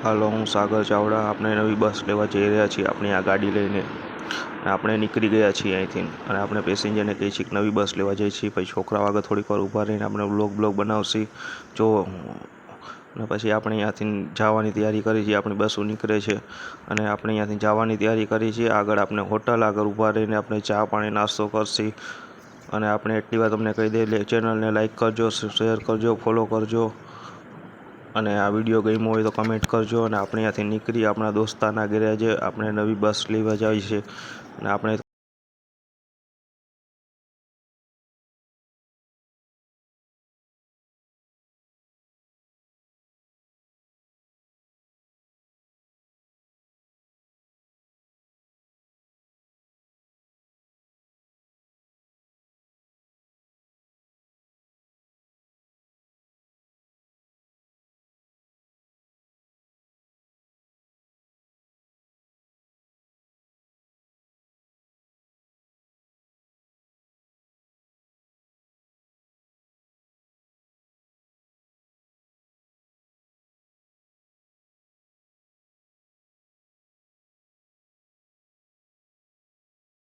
હાલો, હું સાગર ચાવડા. આપણે નવી બસ લેવા જઈ રહ્યા છીએ. આપણી આ ગાડી લઈને આપણે નીકળી ગયા છીએ અહીંથી, અને આપણે પેસેન્જરને કહીએ છીએ કે નવી બસ લેવા જઈએ છીએ. પછી છોકરાઓ આગળ થોડીક વાર ઊભા રહીને આપણે બ્લોગ બનાવશી જો. અને પછી આપણે અહીંયાથી જવાની તૈયારી કરી છીએ. આપણી બસો નીકળે છે અને આપણે અહીંયાથી જવાની તૈયારી કરી છીએ. આગળ આપણે હોટલ આગળ ઊભા રહીને આપણે ચા પાણી નાસ્તો કરશી. અને આપણે એટલી વાર તમને કહી દઈએ, ચેનલને લાઈક કરજો, શેર કરજો, ફોલો કરજો. અને આ વિડીયો ગમ્યો હોય તો કમેન્ટ કરજો. અને આપણે અહીંયાથી નીકળી આપણા દોસ્તારના ગેરેજે આપણે નવી બસ લેવા જાય છે. અને આપણે